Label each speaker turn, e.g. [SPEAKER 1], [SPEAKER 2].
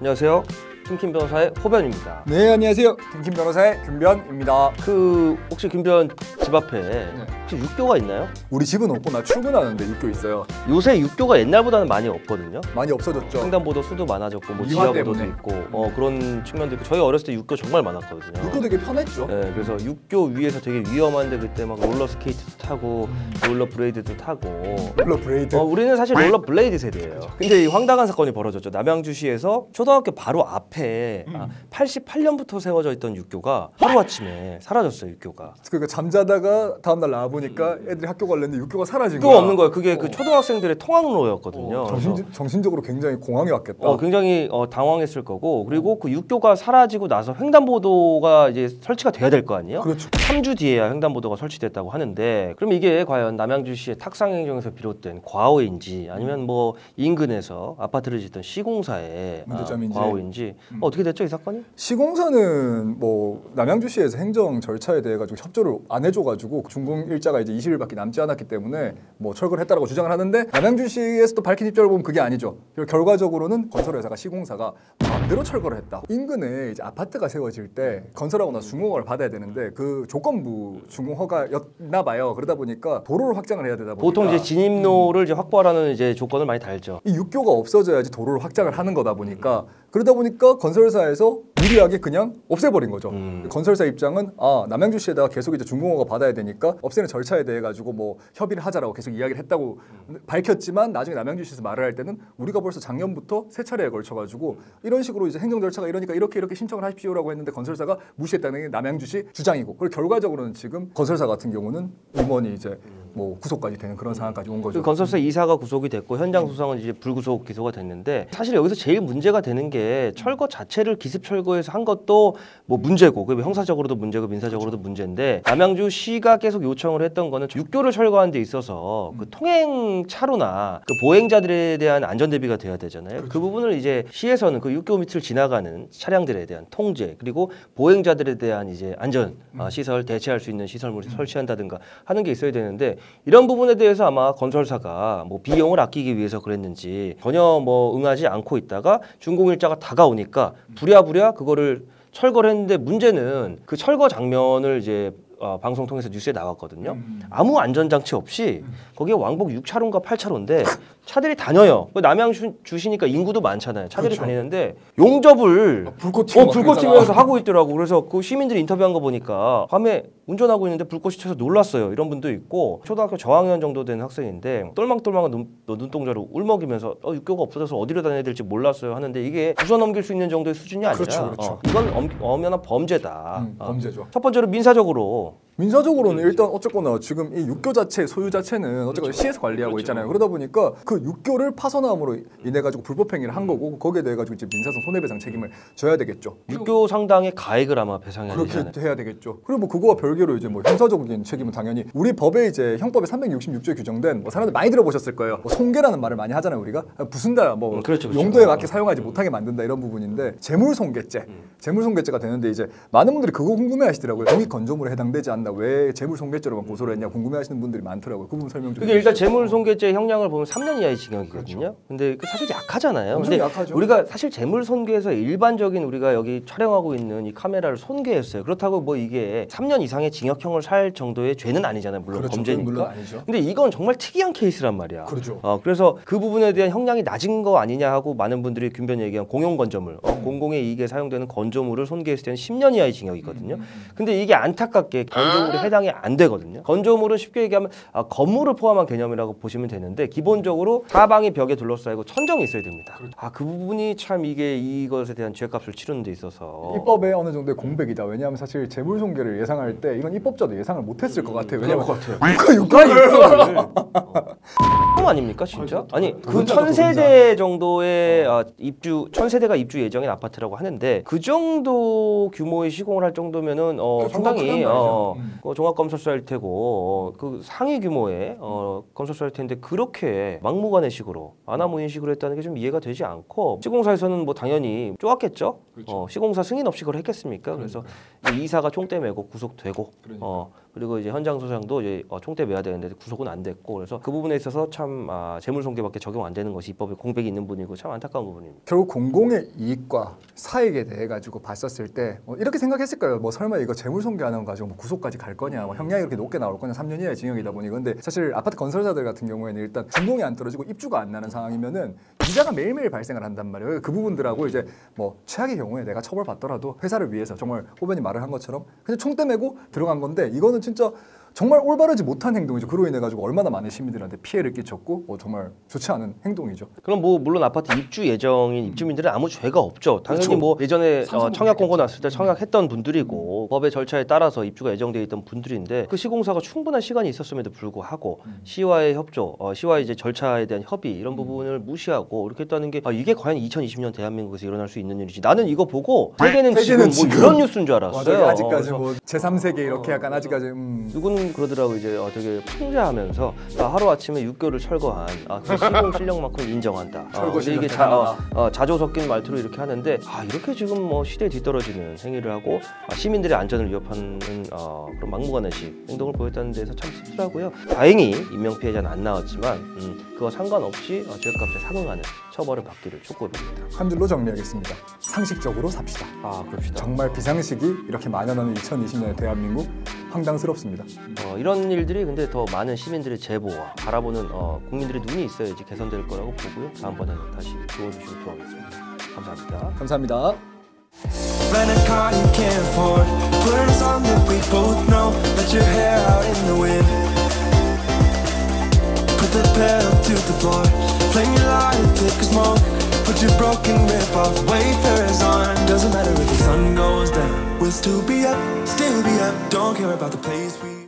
[SPEAKER 1] 안녕하세요. 김킴 변호사의 호변입니다.
[SPEAKER 2] 네, 안녕하세요. 김킴 변호사의 김변입니다.
[SPEAKER 1] 혹시 김변 집 앞에 혹시 육교가 있나요?
[SPEAKER 2] 우리 집은 없고 나 출근하는데 육교 있어요.
[SPEAKER 1] 요새 육교가 옛날보다는 많이 없거든요.
[SPEAKER 2] 많이 없어졌죠.
[SPEAKER 1] 횡단보도 수도 많아졌고 뭐
[SPEAKER 2] 이화
[SPEAKER 1] 지하보도도
[SPEAKER 2] 때문에.
[SPEAKER 1] 있고 그런 측면도 있고 저희 어렸을 때 육교 정말 많았거든요.
[SPEAKER 2] 육교 되게 편했죠.
[SPEAKER 1] 네, 그래서 육교 위에서 되게 위험한데 그때 막 롤러 스케이트도 타고 롤러 브레이드도 타고
[SPEAKER 2] 롤러 브레이드.
[SPEAKER 1] 우리는 사실 롤러 블레이드 세대예요. 근데 이 황당한 사건이 벌어졌죠. 남양주시에서 초등학교 바로 앞에 88년부터 세워져 있던 육교가 하루아침에 사라졌어요. 육교가.
[SPEAKER 2] 그러니까 잠자다가 다음날 나와보니까 애들이 학교 갈랬는데 육교가 사라진
[SPEAKER 1] 육교가
[SPEAKER 2] 거야.
[SPEAKER 1] 없는 거예요. 그게 그 초등학생들의 통학로였거든요.
[SPEAKER 2] 정신적으로 굉장히 공황이 왔겠다.
[SPEAKER 1] 굉장히 당황했을 거고, 그리고 그 육교가 사라지고 나서 횡단보도가 이제 설치가 돼야 될 거 아니에요?
[SPEAKER 2] 그렇죠.
[SPEAKER 1] 3주 뒤에야 횡단보도가 설치됐다고 하는데, 그럼 이게 과연 남양주시의 탁상행정에서 비롯된 과오인지 아니면 뭐 인근에서 아파트를 짓던 시공사의
[SPEAKER 2] 문제점인지.
[SPEAKER 1] 과오인지 어떻게 됐죠, 이 사건이?
[SPEAKER 2] 시공사는 뭐 남양주시에서 행정 절차에 대해 가지고 협조를 안 해줘가지고 준공 일자가 이제 20일밖에 남지 않았기 때문에 뭐 철거를 했다라고 주장을 하는데, 남양주시에서 또 밝힌 입장을 보면 그게 아니죠. 결과적으로는 건설회사가 시공사가 마음대로 철거를 했다. 인근에 이제 아파트가 세워질 때 건설하고 나서 준공허가를 받아야 되는데 그 조건부 준공허가였나 봐요. 그러다 보니까 도로를 확장을 해야 되다 보니까
[SPEAKER 1] 보통 이제 진입로를 이제 확보하라는 이제 조건을 많이 달죠.
[SPEAKER 2] 이 육교가 없어져야지 도로를 확장을 하는 거다 보니까, 그러다 보니까 건설사에서 무리하게 그냥 없애버린 거죠. 건설사 입장은 남양주시에다가 계속 이제 준공허가 받아야 되니까 없애는 절차에 대해 가지고 뭐 협의를 하자라고 계속 이야기를 했다고 밝혔지만, 나중에 남양주시에서 말을 할 때는 우리가 벌써 작년부터 세 차례에 걸쳐 가지고 이런 식으로 이제 행정 절차가 이러니까 이렇게 신청을 하십시오라고 했는데 건설사가 무시했다는 게 남양주시 주장이고, 그리고 결과적으로는 지금 건설사 같은 경우는 임원이 이제 뭐 구속까지 되는 그런 상황까지 온 거죠.
[SPEAKER 1] 그 건설사 이사가 구속이 됐고 현장 수상은 이제 불구속 기소가 됐는데, 사실 여기서 제일 문제가 되는 게 철거 자체를 기습 철거해서 한 것도 뭐 문제고, 그 형사적으로도 문제고 민사적으로도 문제인데, 남양주시가 계속 요청을 했던 거는 육교를 철거하는 데 있어서 그 통행 차로나 그 보행자들에 대한 안전 대비가 돼야 되잖아요. 그 부분을 이제 시에서는 그 육교 밑을 지나가는 차량들에 대한 통제, 그리고 보행자들에 대한 이제 안전 시설, 대체할 수 있는 시설물을 설치한다든가 하는 게 있어야 되는데, 이런 부분에 대해서 아마 건설사가 뭐 비용을 아끼기 위해서 그랬는지 전혀 뭐 응하지 않고 있다가 준공일자가 다가오니까 부랴부랴 그거를 철거를 했는데, 문제는 그 철거 장면을 이제 방송 통해서 뉴스에 나왔거든요. 아무 안전장치 없이 거기에 왕복 6차로인가 8차로인데 차들이 다녀요. 남양주시니까 인구도 많잖아요. 차들이
[SPEAKER 2] 그렇죠.
[SPEAKER 1] 다니는데 용접을
[SPEAKER 2] 불꽃
[SPEAKER 1] 튀면서 하고 있더라고. 그래서 그 시민들이 인터뷰한 거 보니까 밤에 운전하고 있는데 불꽃이 튀어서 놀랐어요. 이런 분도 있고, 초등학교 저학년 정도 된 학생인데 똘망똘망한 눈동자로 울먹이면서 육교가 없어져서 어디로 다녀야 될지 몰랐어요 하는데, 이게 웃어넘길 수 있는 정도의 수준이 아니라
[SPEAKER 2] 그렇죠.
[SPEAKER 1] 이건 엄연한 범죄다.
[SPEAKER 2] 범죄죠.
[SPEAKER 1] 첫 번째로 민사적으로는
[SPEAKER 2] 일단 어쨌거나 지금 이 육교 자체 소유 자체는 어쨌거나 시에서 관리하고 있잖아요. 그러다 보니까 그 육교를 파손함으로 인해 가지고 불법 행위를 한 거고, 거기에 대해 가지고 이제 민사상 손해배상 책임을 져야 되겠죠.
[SPEAKER 1] 육교 상당의 가액을 아마 배상해야 되잖아요.
[SPEAKER 2] 그렇게 해야 되겠죠. 그리고 뭐 그거와 별개로 이제 뭐 형사적인 책임은 당연히 우리 법에 이제 형법에 366조에 규정된, 뭐 사람들 많이 들어보셨을 거예요. 뭐 손괴라는 말을 많이 하잖아요. 우리가 부순다, 뭐
[SPEAKER 1] 그렇죠.
[SPEAKER 2] 용도에 맞게 사용하지 못하게 만든다, 이런 부분인데, 재물손괴죄가 되는데, 이제 많은 분들이 그거 궁금해하시더라고요. 공익 건조물에 해당되지 않나, 왜 재물손괴죄로만 고소를 했냐 궁금해하시는 분들이 많더라고요. 그 부분 설명 좀.
[SPEAKER 1] 그게 일단 재물손괴죄 형량을 보면 3년 이하의 징역이거든요.
[SPEAKER 2] 그렇죠.
[SPEAKER 1] 근데 그 사실 약하잖아요.
[SPEAKER 2] 엄청
[SPEAKER 1] 근데
[SPEAKER 2] 약하죠.
[SPEAKER 1] 우리가 사실 재물손괴에서 일반적인 우리가 여기 촬영하고 있는 이 카메라를 손괴했어요. 그렇다고 뭐 이게 3년 이상의 징역형을 살 정도의 죄는 아니잖아요. 물론
[SPEAKER 2] 그렇죠.
[SPEAKER 1] 범죄니까.
[SPEAKER 2] 물론 아니죠.
[SPEAKER 1] 근데 이건 정말 특이한 케이스란 말이야.
[SPEAKER 2] 그렇죠.
[SPEAKER 1] 그래서 그 부분에 대한 형량이 낮은 거 아니냐 하고 많은 분들이 김변이 얘기한 공용건조물, 공공의 이익에 사용되는 건조물을 손괴했을 때는 10년 이하의 징역이거든요. 근데 이게 안타깝게 건조물에 해당이 안 되거든요. 건조물은 쉽게 얘기하면 건물을 포함한 개념이라고 보시면 되는데, 기본적으로 사방이 벽에 둘러싸이고 천정이 있어야 됩니다. 그 부분이 참 이것에 대한 죄값을 치르는 데 있어서
[SPEAKER 2] 입법에 어느 정도의 공백이다. 왜냐하면 사실 재물손괴를 예상할 때 이건 입법자도 예상을 못했을 것 같아요. 왜냐면
[SPEAKER 1] 육가를 아닙니까 진짜? 아니 그 1000세대 정도의 천세대가 입주 예정인 아파트라고 하는데, 그 정도 규모의 시공을 할 정도면은 상당히 종합건설사일 테고 그 상위 규모의 건설사일 텐데, 그렇게 막무가내식으로 아나무인식으로 했다는 게 좀 이해가 되지 않고, 시공사에서는 뭐 당연히 쪼았겠죠. 시공사 승인 없이 그걸 했겠습니까? 그래서 이사가 총대 메고 구속되고 그리고 이제 현장 소장도 이제 총대 매야 되는데 구속은 안 됐고 그래서 그 부분에 있어서 참 재물손괴밖에 적용 안 되는 것이 입법에 공백이 있는 분이고 참 안타까운 부분입니다.
[SPEAKER 2] 결국 공공의 이익과 사익에 대해 가지고 봤었을 때 이렇게 생각했을까요? 뭐 설마 이거 재물손괴하는 거 가지고 뭐 구속까지 갈 거냐, 뭐 형량이 이렇게 높게 나올 거냐, 3년 이하의 징역이다 보니. 근데 사실 아파트 건설사들 같은 경우에는 일단 준공이 안 떨어지고 입주가 안 나는 상황이면은 이자가 매일매일 발생을 한단 말이에요. 그 부분들하고 이제 뭐 최악의 경우에 내가 처벌받더라도 회사를 위해서 정말 후배님 말을 한 것처럼 그냥 총대 메고 들어간 건데 이거는 진짜 정말 올바르지 못한 행동이죠. 그로 인해 가지고 얼마나 많은 시민들한테 피해를 끼쳤고 정말 좋지 않은 행동이죠.
[SPEAKER 1] 그럼 뭐 물론 아파트 입주 예정인 입주민들은 아무 죄가 없죠. 당연히
[SPEAKER 2] 그렇죠.
[SPEAKER 1] 뭐 예전에 청약 공고
[SPEAKER 2] 했겠죠.
[SPEAKER 1] 났을 때 청약했던 분들이고 법의 절차에 따라서 입주가 예정돼 있던 분들인데 그 시공사가 충분한 시간이 있었음에도 불구하고 시와의 협조, 시와의 이제 절차에 대한 협의 이런 부분을 무시하고 이렇게 했다는 게 이게 과연 2020년 대한민국에서 일어날 수 있는 일이지. 나는 이거 보고 세계는 지금 뭐 이런 뉴스인 줄 알았어요.
[SPEAKER 2] 맞아요. 아직까지 뭐 제3세계 이렇게 약간 아직까지
[SPEAKER 1] 누구는 그러더라고 이제 되게 풍자하면서 하루 아침에 6개월을 철거한 그 시공 실력만큼 인정한다.
[SPEAKER 2] 철거
[SPEAKER 1] 근데 이게
[SPEAKER 2] 실력
[SPEAKER 1] 자조 섞인 말투로 이렇게 하는데 이렇게 지금 뭐 시대에 뒤떨어지는 행위를 하고 시민들의 안전을 위협하는 그런 막무가내식 행동을 보였다는 데서 참 씁더라고요. 다행히 인명 피해자는 안 나왔지만 그거 상관없이 죄값에 상응하는 처벌을 받기를 촉구합니다.
[SPEAKER 2] 한 줄로 정리하겠습니다. 상식적으로 삽시다.
[SPEAKER 1] 그럽시다.
[SPEAKER 2] 정말 비상식이 이렇게 만연하는 2020년의 대한민국 황당스럽습니다.
[SPEAKER 1] 이런 일들이 근데 더 많은 시민들의 제보와 바라보는 국민들의 눈이 있어야지 개선될 거라고 보고요. 다음번에 다시 도와주시면 좋아하겠습니다. 감사합니다.
[SPEAKER 2] 감사합니다.
[SPEAKER 3] Rent a car you can't afford. Put on a song that we both know. Let your hair out in the wind. Put the pedal to the floor. Flame your light, take a smoke. Put your broken rip off. Wayfarers on. Doesn't matter if the sun goes down. We'll still be up, still be up. Don't care about the place we